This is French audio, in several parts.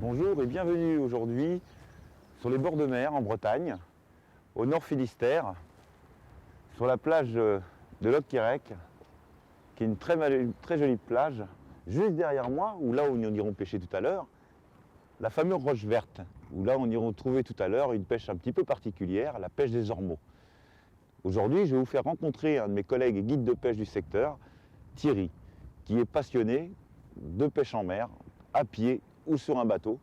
Bonjour et bienvenue aujourd'hui sur les bords de mer en Bretagne, au nord Finistère, sur la plage de Locquerec, qui est une très jolie plage. Juste derrière moi, ou là où nous irons pêcher tout à l'heure, la fameuse roche verte, où là on ira trouver tout à l'heure une pêche un petit peu particulière, la pêche des ormeaux. Aujourd'hui, je vais vous faire rencontrer un de mes collègues et guides de pêche du secteur, Thierry, qui est passionné de pêche en mer, à pied ou sur un bateau.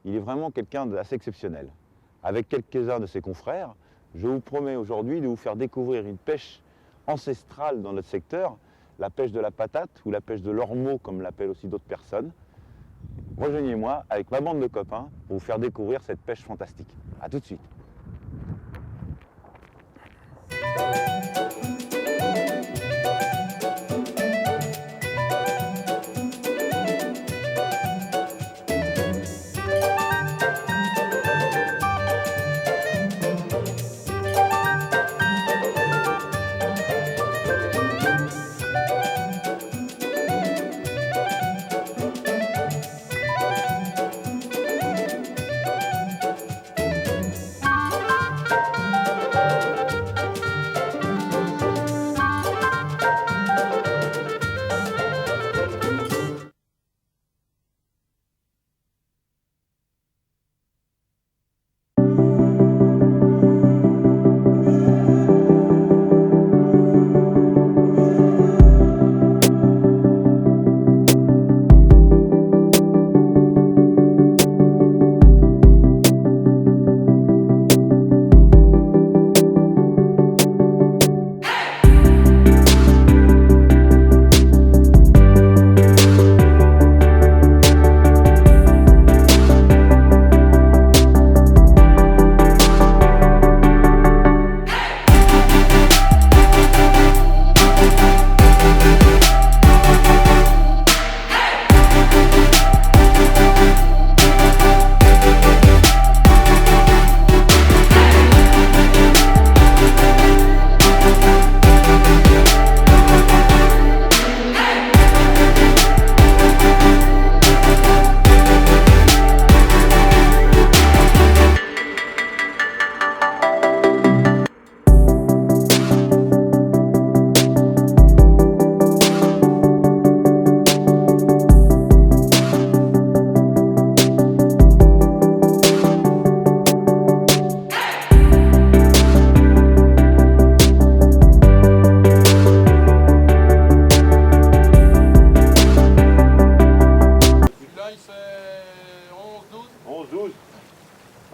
Il est vraiment quelqu'un d'assez exceptionnel. Avec quelques-uns de ses confrères, je vous promets aujourd'hui de vous faire découvrir une pêche ancestrale dans notre secteur, la pêche de la patate ou la pêche de l'ormeau, comme l'appellent aussi d'autres personnes. Rejoignez-moi avec ma bande de copains pour vous faire découvrir cette pêche fantastique. A tout de suite.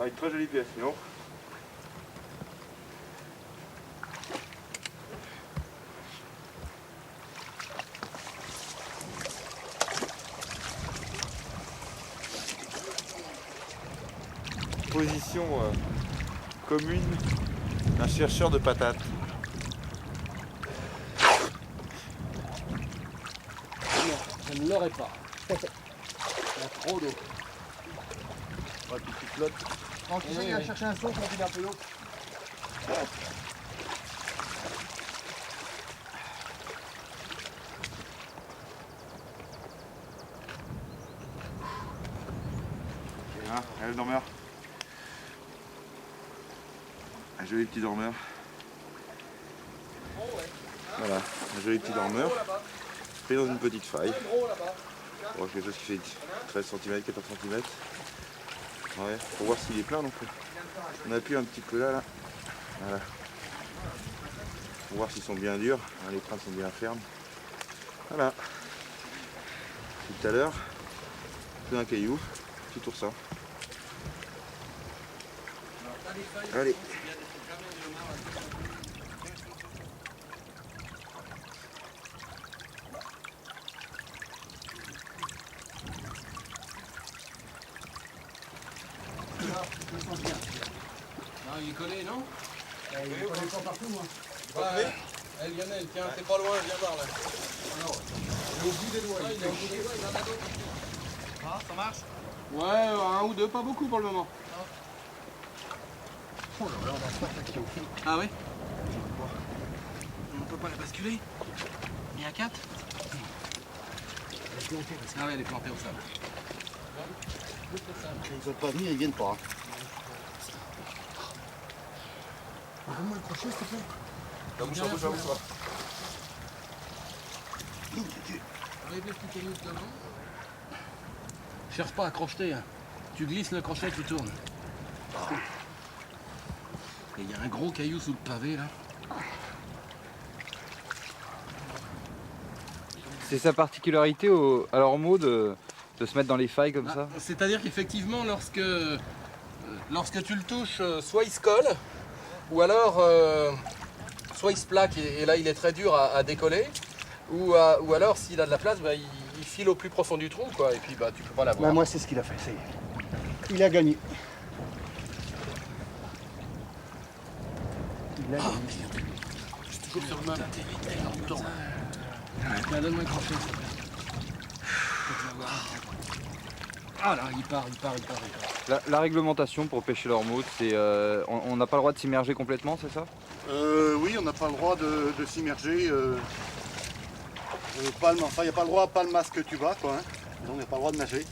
Avec très jolie pièce, sinon. Position commune d'un chercheur de patates. Non, je ne l'aurais pas. Il y a trop d'eau. Ouais, puis tu flottes. Tranquille, il va chercher un saut quand il a un peu d'eau. Et le dormeur. Un joli petit dormeur. Voilà, un joli petit dormeur. Pris dans une petite faille. Bon, quelque chose qui fait 13 cm, 14 cm. Ouais, pour voir s'il est plein, donc on appuie un petit peu là. Voilà. Pour voir s'ils sont bien durs, les trains sont bien fermes. Voilà. Tout à l'heure, plus un caillou, petit oursin. Allez. Non, il est collé, non? Il est collé pas partout, moi. Ouais. Elle, Lionel, tiens, c'est pas loin, viens voir là. Il est au bout des doigts. Il est au bout des doigts, il en a d'autres. Ah, ça marche? Ouais, un ou deux, pas beaucoup pour le moment. Oh là là, on a pas ça qui est au fond. Ah oui? On peut pas la basculer? Il y a 4? Elle est plantée, parce Ah ouais, elle est plantée au sol. Ils sont pas venus, ils viennent pas. Donne-moi le crochet, s'il te plaît. Enlève le petit caillou de devant. Cherche pas à crocheter. Hein. Tu glisses le crochet, tu tournes. Et il y a un gros caillou sous le pavé là. C'est sa particularité à l'ormeau de se mettre dans les failles comme ça? C'est-à-dire qu'effectivement, lorsque tu le touches, soit il se colle, ou alors soit il se plaque et là il est très dur à décoller, ou alors s'il a de la place, bah, il file au plus profond du trou, quoi, et puis bah, tu peux pas l'avoir. Bah, moi, c'est ce qu'il a fait, ça y est. Il a gagné. Il a gagné. Je suis toujours sur le même. Tiens, donne-moi le crochet. Ah là, il part. La réglementation pour pêcher l'ormeau, c'est on n'a pas le droit de s'immerger complètement, c'est ça? Oui, on n'a pas le droit de s'immerger. Enfin, il n'y a pas le droit, pas le masque tu vas, quoi. Hein. Donc, on n'a pas le droit de nager.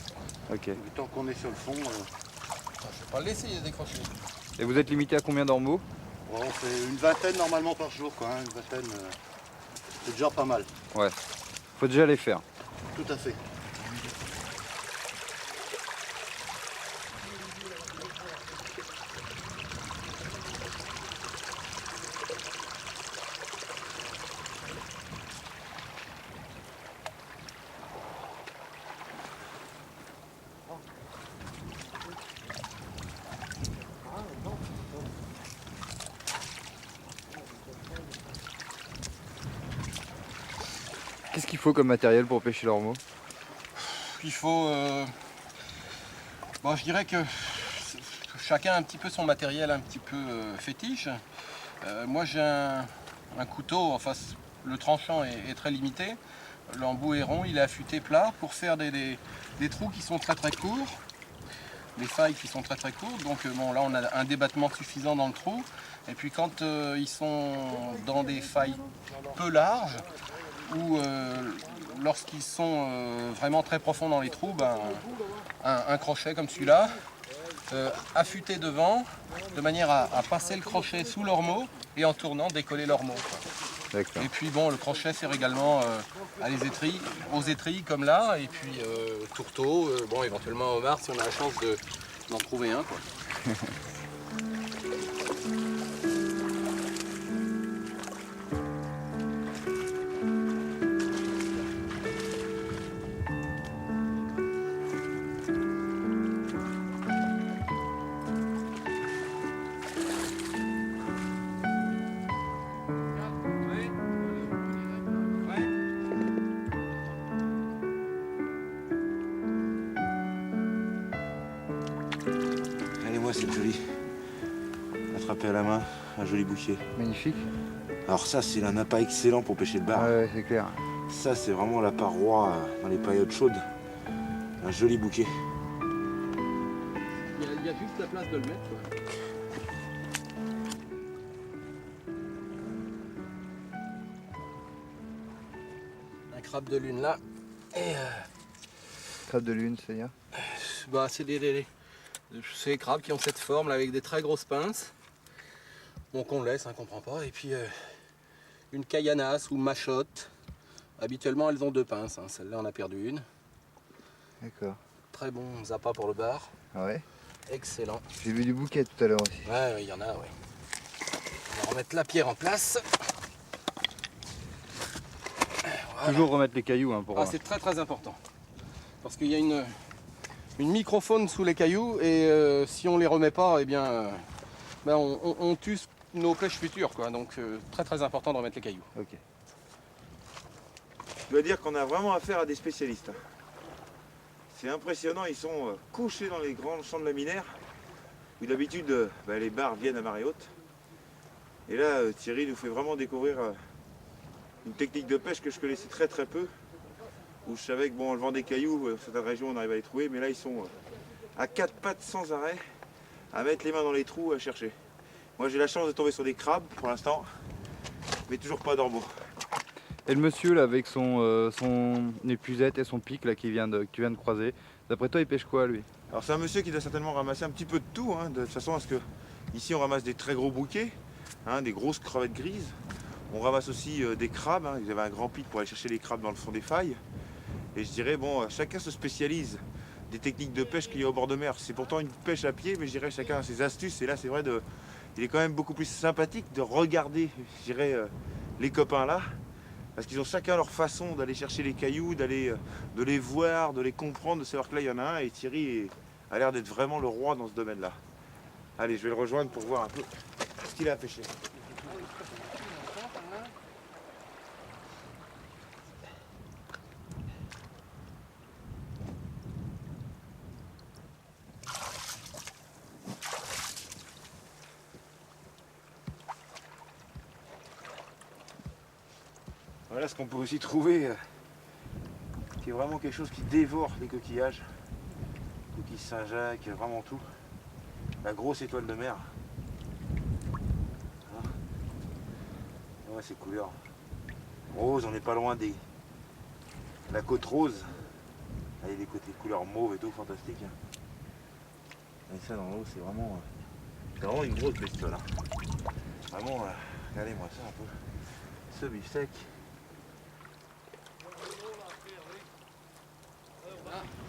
Ok. Et tant qu'on est sur le fond, Je vais pas le laisser, il est décroché. Et vous êtes limité à combien d'ormeaux? on fait une vingtaine normalement par jour, quoi. Hein. Une vingtaine, c'est déjà pas mal. Ouais. Faut déjà les faire. Tout à fait. Qu'est-ce qu'il faut comme matériel pour pêcher l'ormeau? Il faut... Bon, je dirais que chacun a un petit peu son matériel un petit peu fétiche. Moi j'ai un couteau, enfin le tranchant est très limité. L'embout est rond, il est affûté plat pour faire des trous qui sont très très courts. Des failles qui sont très très courtes. Donc bon, là on a un débattement suffisant dans le trou. Et puis quand ils sont dans des failles peu larges, ou lorsqu'ils sont vraiment très profonds dans les trous, ben, un crochet comme celui-là, affûté devant, de manière à passer le crochet sous l'ormeau et en tournant décoller l'ormeau. D'accord. Et puis bon, le crochet sert également aux étrilles comme là, et puis tourteau, bon éventuellement homard si on a la chance d'en trouver un, quoi. Allez, moi, c'est joli. Attrapé à la main, un joli bouquet. Magnifique. Alors ça, c'est un appât excellent pour pêcher le bar. Ouais, c'est clair. Ça, c'est vraiment la paroi dans les périodes chaudes. Un joli bouquet. Il y a juste la place de le mettre, quoi. Un crabe de lune là. Et Crabe de lune, c'est-à-dire? bah, c'est des crabes qui ont cette forme là, avec des très grosses pinces. Donc on laisse, hein, qu'on prend pas. Et puis une caillanasse ou machotte. Habituellement elles ont deux pinces. Hein. Celle-là on a perdu une. D'accord. Très bon zappa pour le bar. Ah ouais? Excellent. J'ai vu du bouquet tout à l'heure aussi. Ouais, il y en a, ouais. On va remettre la pierre en place. Voilà. Toujours remettre les cailloux hein, pour... Ah, c'est très très important. Parce qu'il y a une microfaune sous les cailloux et si on les remet pas, eh bien, ben, on tue nos pêches futures, quoi. Donc très très important de remettre les cailloux. Ok. Je dois dire qu'on a vraiment affaire à des spécialistes. C'est impressionnant, ils sont couchés dans les grands champs de laminaires, où d'habitude les bars viennent à marée haute. Et là, Thierry nous fait vraiment découvrir une technique de pêche que je connaissais très très peu, où je savais que bon, en levant des cailloux, certaines régions on arrive à les trouver, mais là ils sont à quatre pattes sans arrêt, à mettre les mains dans les trous, à chercher. Moi j'ai la chance de tomber sur des crabes pour l'instant, mais toujours pas d'ormeaux. Et le monsieur là avec son épuisette et son pic là que tu viens de croiser, d'après toi il pêche quoi lui? Alors c'est un monsieur qui doit certainement ramasser un petit peu de tout, hein, de façon à ce que ici on ramasse des très gros bouquets, hein, des grosses crevettes grises. On ramasse aussi des crabes, hein. Ils avaient un grand pic pour aller chercher les crabes dans le fond des failles. Et je dirais, bon, chacun se spécialise des techniques de pêche qu'il y a au bord de mer. C'est pourtant une pêche à pied, mais je dirais chacun a ses astuces. Et là c'est vrai, il est quand même beaucoup plus sympathique de regarder, je dirais, les copains là. Parce qu'ils ont chacun leur façon d'aller chercher les cailloux, de les voir, de les comprendre, de savoir que là il y en a un et Thierry a l'air d'être vraiment le roi dans ce domaine-là. Allez, je vais le rejoindre pour voir un peu ce qu'il a à pêcher. Voilà ce qu'on peut aussi trouver, qui est vraiment quelque chose qui dévore les coquillages. Coquilles Saint-Jacques, vraiment tout. La grosse étoile de mer. Hein, ouais, ces couleurs roses, on n'est pas loin des... la côte rose. Avec des côtés couleurs mauve et tout, fantastique. Et ça dans l'eau, c'est vraiment une grosse bestiole. Hein. Vraiment, regardez-moi ça un peu. Ce beefsteak.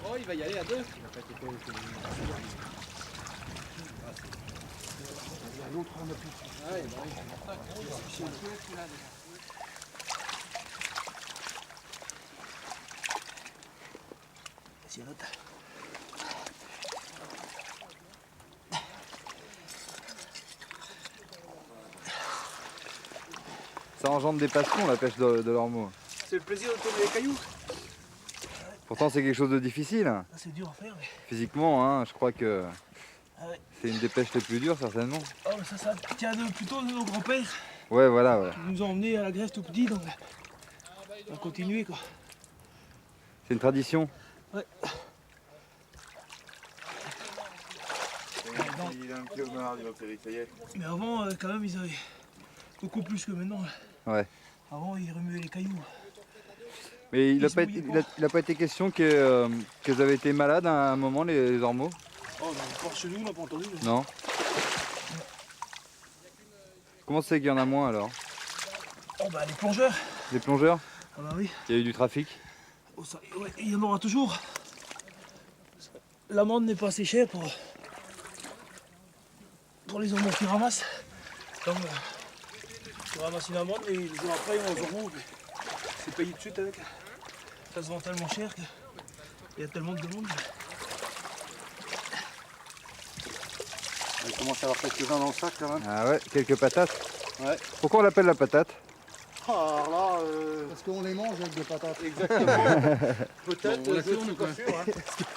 Oh, il va y aller à deux. Ça engendre des passions la pêche de l'ormeau. C'est le plaisir de tourner les cailloux. Pourtant c'est quelque chose de difficile. Ah, c'est dur à faire, mais... Physiquement, hein, je crois que Ah ouais. c'est une des pêches les plus dures certainement. Oh, mais ça tient plutôt de nos grands-pères Ouais, voilà, ouais. qui nous ont emmenés à la Grèce tout petit, donc on a continué quoi. C'est une tradition. Ouais. Il a un petit homard, il va périr, ça y est. Mais avant, quand même, ils avaient beaucoup plus que maintenant. Ouais. Avant, ils remuaient les cailloux. Mais il Ils n'a se pas, mouillaient il a pas été question qu'ils avaient été malades à un moment, les ormeaux? Oh, on part chez nous, on n'a pas entendu. Non. Comment c'est qu'il y en a moins alors? Oh, bah, les plongeurs. Les plongeurs? Ah, bah oui. Il y a eu du trafic? Oh, ça, ouais, il y en aura toujours. L'amende n'est pas assez chère pour les ormeaux qui ramassent. Comme tu ramasses une amende et les jours après, ils vont aux ormeaux. C'est payé tout de suite avec. Ça se vend tellement cher qu'il y a tellement de demandes. Il commence à avoir quelques-uns dans le sac quand même. Ah ouais, quelques patates. Ouais. Pourquoi on l'appelle la patate? Alors là, Parce qu'on les mange avec des patates. exactement. Peut-être, On la je suis tourne, pas quoi. sûr. Hein.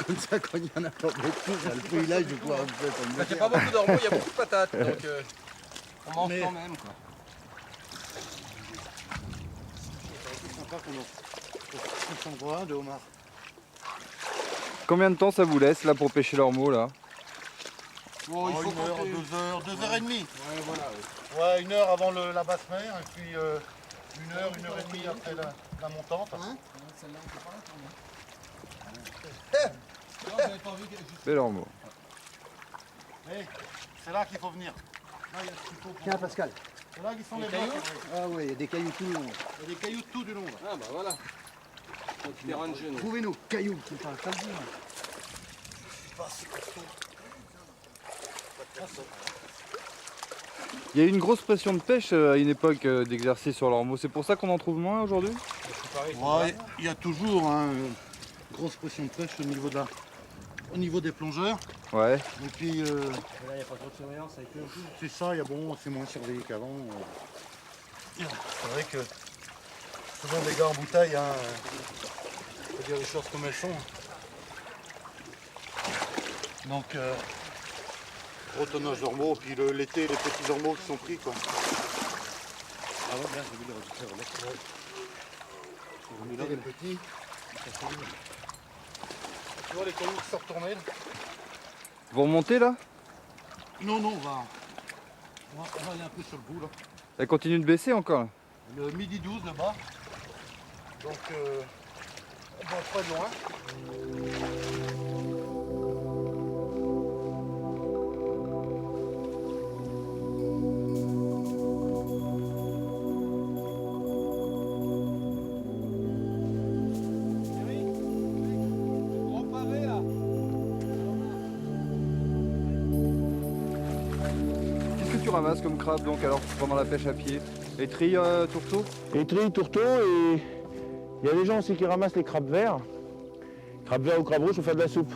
Comme ça, quand il y en a pas beaucoup, le privilège de pouvoir faire comme Il n'y a pas beaucoup d'ormeaux, il y a beaucoup de patates. Donc on mange Mais- quand même. Quoi. C'est sympa qu'on s'en voit un de homard. Combien de temps ça vous laisse là pour pêcher l'ormeau là? Oh, il faut 1 heure, compter. 2 heures, 2 heures et demie. Ouais, voilà. Ouais, 1 heure avant la basse mer et puis 1 heure, 1 heure et demie après la montante. Bel ormeau. Hey, c'est là qu'il faut venir. Là, il y a ce qu'il faut pour- Tiens, Pascal. C'est là qui sont les cailloux blocs. Ah oui, il y a des cailloux tout le long. Il y a des cailloux de tout du long. Là. Ah bah voilà. Donc terrain de genou. Trouvez-nous cailloux qui parlent comme ça. Il y a eu une grosse pression de pêche à une époque d'exercice sur l'ormeau. C'est pour ça qu'on en trouve moins aujourd'hui? Ouais, il y a toujours une grosse pression de pêche au niveau des plongeurs. Ouais. Et puis, là, il n'y a pas trop de surveillance avec eux. C'est ça, c'est moins surveillé qu'avant. C'est vrai que souvent les gars en bouteille, hein, faut dire les choses comme elles sont. Donc, gros tonnage d'ormeaux, puis l'été, les petits ormeaux qui sont pris, quoi. Ah ouais, bien, j'ai vu les résultats. Les petits. Tu vois les cailloux qui sont retournés là. Vous remontez là? Non, on va aller un peu sur le bout là. Elle continue de baisser encore là. Le midi 12 là-bas. Donc on va pas loin. Qu'est-ce que tu ramasses comme crabe donc alors pendant la pêche à pied? Étrilles, tourteaux? Étrilles, tourteaux et il y a des gens aussi qui ramassent les crabes verts. Crabes verts ou crabes rouges pour faire de la soupe.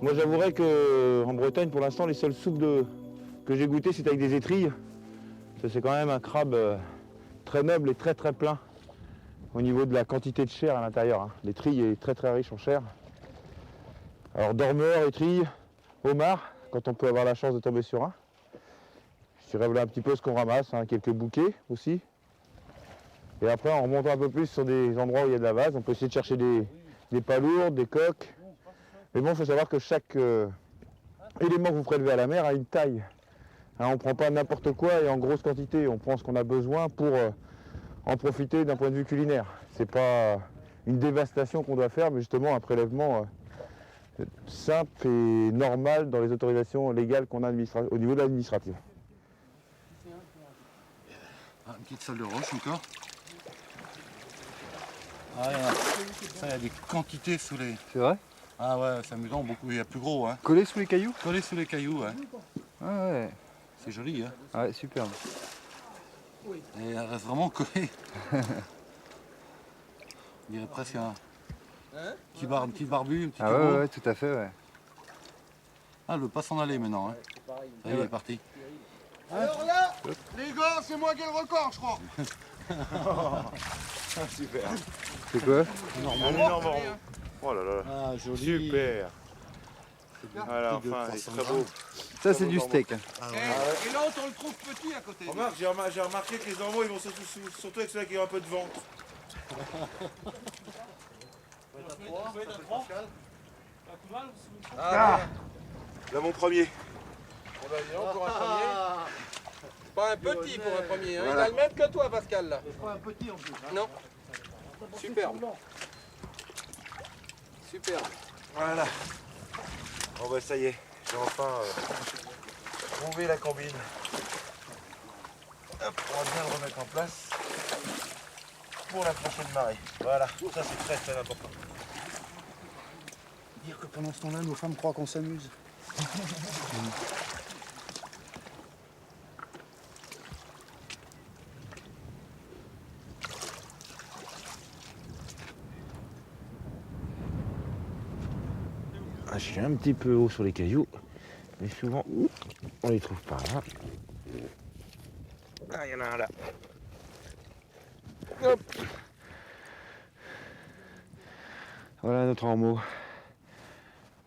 Moi j'avouerais qu'en Bretagne pour l'instant les seules soupes que j'ai goûtées c'était avec des étrilles. C'est quand même un crabe très noble et très plein au niveau de la quantité de chair à l'intérieur. Hein. L'étrille est très riche en chair. Alors dormeur, étrille, homard, quand on peut avoir la chance de tomber sur un. Je dirais voilà un petit peu ce qu'on ramasse, hein, quelques bouquets aussi. Et après en remontant un peu plus sur des endroits où il y a de la vase, on peut essayer de chercher des palourdes, des coques. Mais bon, il faut savoir que chaque élément que vous prélevez à la mer a une taille. Hein, on ne prend pas n'importe quoi et en grosse quantité, on prend ce qu'on a besoin pour en profiter d'un point de vue culinaire. Ce n'est pas une dévastation qu'on doit faire, mais justement un prélèvement simple et normal dans les autorisations légales qu'on a au niveau de l'administratif. Ah, une petite salle de roche encore. Ah, ça, il y a des quantités sous les... C'est vrai? Ah ouais, c'est amusant, beaucoup. Il y a plus gros, hein. Collé sous les cailloux? Collé sous les cailloux, hein. Ah ouais. C'est joli, hein. Ouais, superbe. Et elle reste vraiment collée. On dirait presque un petit barbu, un petit Ah taureau. ouais, tout à fait, ouais. Ah, elle veut pas s'en aller maintenant, hein. Ça y est, elle est partie. Alors là, les gars, c'est moi qui ai le record, je crois. Super. C'est quoi? Un énorme ormeau. Oh là là, Ah, joli. super. Voilà, enfin, il est très beau. Ça c'est du steak. Ah, ouais. Et l'autre, on le trouve petit à côté. Remarque, j'ai remarqué que les ormeaux, ils vont surtout avec ceux qui ont un peu de ventre. Ah, là mon premier. On va dire encore un premier. Pas un petit pour un premier, hein. Voilà. Il a le même que toi, Pascal, là. C'est pas un petit en plus. Hein. Non. Superbe. Superbe. Voilà. Bon bah ça y est, j'ai enfin trouvé la combine. Hop, on va bien le remettre en place pour la prochaine marée. Voilà, ça c'est très important. Dire que pendant ce temps-là, nos femmes croient qu'on s'amuse. Ah, je suis un petit peu haut sur les cailloux, mais souvent on les trouve pas là. Ah, il y en a un là. Hop. Voilà notre ormeau.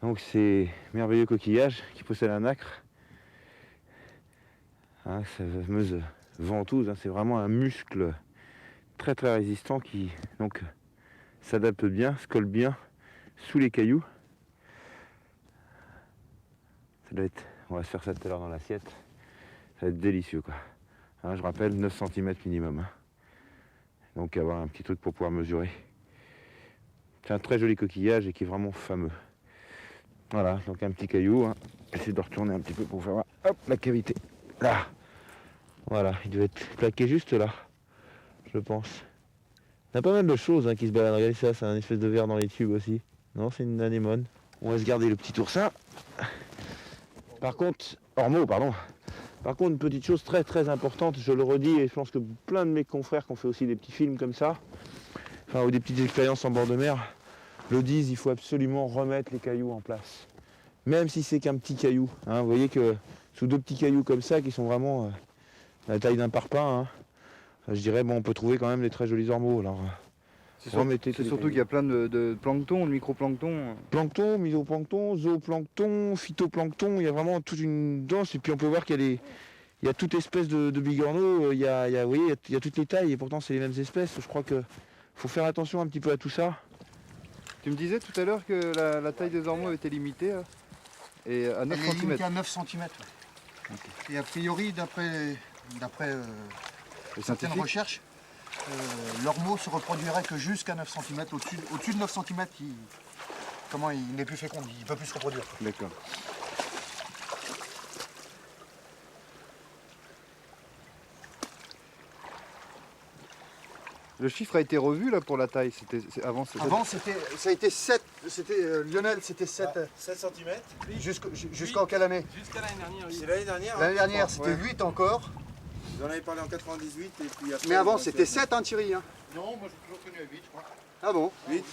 Donc ces merveilleux coquillages qui possèdent un nacre. Hein, cette fameuse ventouse, hein, c'est vraiment un muscle très résistant qui donc s'adapte bien, se colle bien sous les cailloux. Ça doit être, on va se faire ça tout à l'heure dans l'assiette. Ça va être délicieux quoi. Hein, je rappelle 9 cm minimum. Hein. Donc avoir un petit truc pour pouvoir mesurer. C'est un très joli coquillage et qui est vraiment fameux. Voilà, donc un petit caillou. Hein. J'essaie de retourner un petit peu pour faire voir. Hop, la cavité. Là. Voilà, il devait être plaqué juste là, je pense. Il y a pas mal de choses hein, qui se baladent. Regardez ça, c'est un espèce de verre dans les tubes aussi. Non, c'est une anémone. On va se garder le petit oursin. Par contre, ormeau, pardon. Par contre, une petite chose très importante, je le redis, et je pense que plein de mes confrères qui ont fait aussi des petits films comme ça, enfin, ou des petites expériences en bord de mer, le disent, il faut absolument remettre les cailloux en place. Même si c'est qu'un petit caillou. Hein, vous voyez que sous deux petits cailloux comme ça, qui sont vraiment la taille d'un parpaing, hein, je dirais, bon, on peut trouver quand même des très jolis ormeaux. Alors, C'est qu'il surtout qu'il y a plein de plancton, de microplancton. plancton, mysoplancton, zooplancton, phytoplancton, il y a vraiment toute une danse. Et puis on peut voir qu'il y a toute espèce de bigorneaux, il y a, vous voyez, il y a toutes les tailles et pourtant c'est les mêmes espèces. Je crois qu'il faut faire attention un petit peu à tout ça. Tu me disais tout à l'heure que la taille des ormeaux était limitée et à 9 Elle est cm. limitée à 9 cm. Et a priori, d'après Les certaines scientifiques. recherches, l'ormeau se reproduirait que jusqu'à 9 cm. Au-dessus de 9 cm, il n'est plus fécond, il ne peut plus se reproduire. D'accord. Le chiffre a été revu là pour la taille. Avant, ça a été 7. Lionel, c'était 7. 7 cm. Jusqu'en quelle année? Jusqu'à l'année dernière, oui. C'est l'année dernière. L'année dernière, je c'était crois. 8 encore. Vous en avez parlé en 98 et puis après. Mais avant, donc, c'était 7, hein, Thierry, hein. Non, moi j'ai toujours connu à 8, je crois. Ah bon? 8.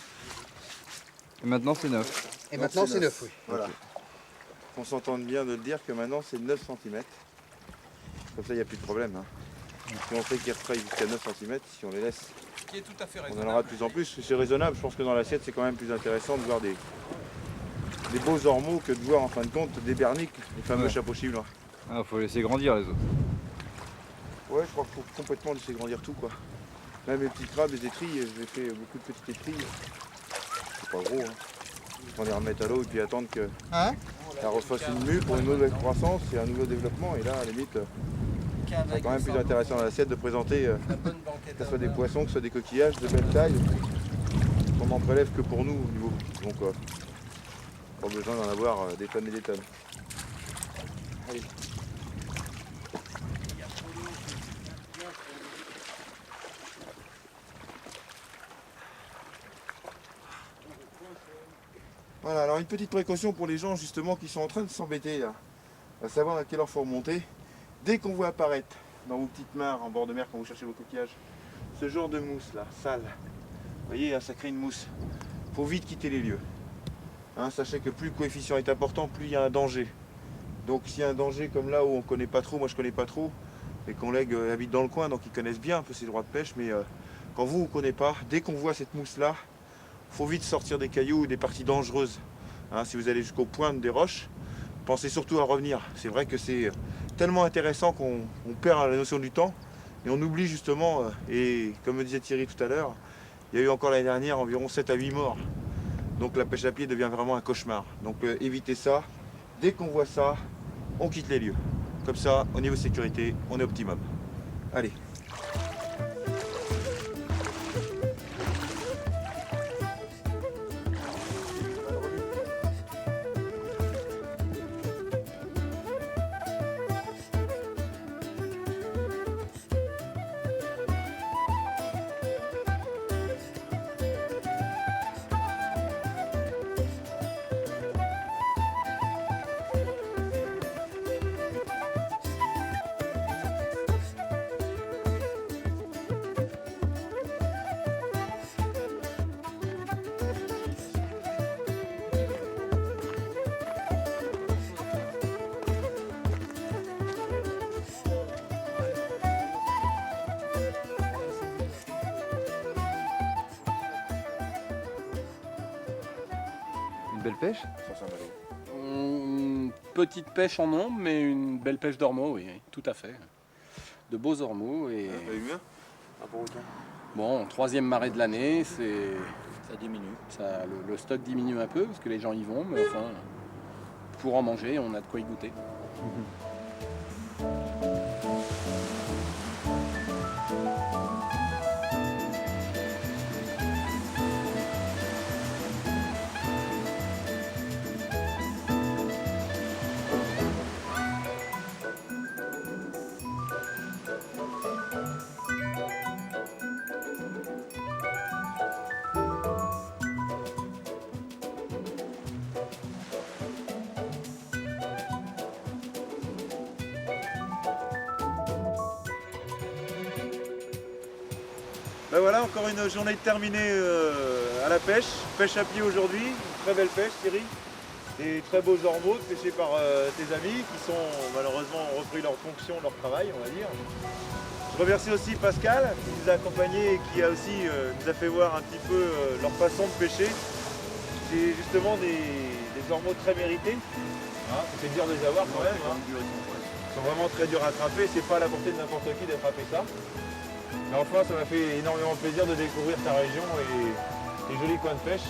Et maintenant c'est 9. Et maintenant, c'est 9, oui. Voilà. Qu'on s'entende bien de le dire que maintenant c'est 9 cm. Comme ça, il n'y a plus de problème. Hein. Si on sait qu'ils retravaillent jusqu'à 9 cm, si on les laisse, Ce qui est tout à fait on raisonnable. en aura de plus en plus. C'est raisonnable. Je pense que dans l'assiette, c'est quand même plus intéressant de voir des beaux ormeaux que de voir en fin de compte des berniques, les fameux Ouais. chapeaux chinois. Ah, faut laisser grandir les autres. Ouais, je crois qu'il faut complètement laisser grandir tout, quoi. Même les petits crabes, les étrilles, j'ai fait beaucoup de petites étrilles. C'est pas gros, hein. Il faut les remettre à l'eau et puis attendre que Hein? ça refasse une mue pour une nouvelle croissance et un nouveau développement. Et là, à la limite, c'est quand même plus intéressant dans l'assiette de présenter La bonne banquette. que ce soit des poissons, que ce soit des coquillages de belle taille. On n'en prélève que pour nous au niveau. Donc, pas besoin d'en avoir des tonnes et des tonnes. Allez. Voilà, alors une petite précaution pour les gens justement qui sont en train de s'embêter là, à savoir à quelle heure faut remonter. Dès qu'on voit apparaître dans vos petites mares en bord de mer quand vous cherchez vos coquillages, ce genre de mousse là, sale, vous voyez, hein, ça crée une mousse. Faut vite quitter les lieux. Hein, sachez que plus le coefficient est important, plus il y a un danger. Donc s'il y a un danger comme là où on ne connaît pas trop, moi je connais pas trop, mes collègues habitent dans le coin donc ils connaissent bien un peu ces droits de pêche, mais quand vous ne connaissez pas, dès qu'on voit cette mousse là, faut vite sortir des cailloux ou des parties dangereuses. Hein, si vous allez jusqu'aux pointes des roches, pensez surtout à revenir. C'est vrai que c'est tellement intéressant qu'on perd la notion du temps et on oublie justement, et comme me disait Thierry tout à l'heure, il y a eu encore l'année dernière environ 7 à 8 morts. Donc la pêche à pied devient vraiment un cauchemar. Donc évitez ça. Dès qu'on voit ça, on quitte les lieux. Comme ça, au niveau sécurité, on est optimum. Allez. Une belle pêche. Une petite pêche en ombre, mais une belle pêche d'ormeaux, oui, tout à fait. De beaux ormeaux. Et bon, troisième marée de l'année, Ça diminue. le stock diminue un peu parce que les gens y vont, mais enfin, pour en manger, on a de quoi y goûter. Ben voilà, encore une journée terminée à la pêche. Pêche à pied aujourd'hui, une très belle pêche Thierry. Des très beaux ormeaux pêchés par tes amis qui sont malheureusement ont repris leur fonction, leur travail on va dire. Je remercie aussi Pascal qui nous a accompagnés et qui a aussi nous a fait voir un petit peu leur façon de pêcher. C'est justement des ormeaux très mérités. Hein, c'est dur de les avoir quand même. Hein. Ils sont vraiment très durs à attraper, c'est pas à la portée de n'importe qui d'attraper ça. Mais enfin, ça m'a fait énormément plaisir de découvrir ta région et les jolis coins de pêche.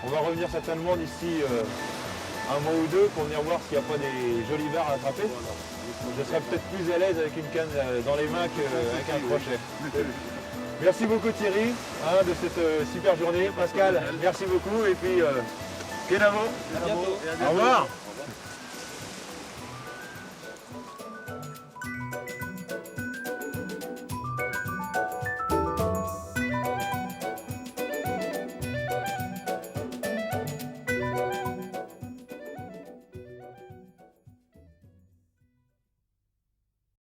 On va revenir certainement d'ici un mois ou deux pour venir voir s'il n'y a pas des jolis bars à attraper. Je serais peut-être plus à l'aise avec une canne dans les mains qu'avec un crochet. Merci beaucoup Thierry de cette super journée. Pascal, merci beaucoup et puis bien avant. À bientôt. Au revoir.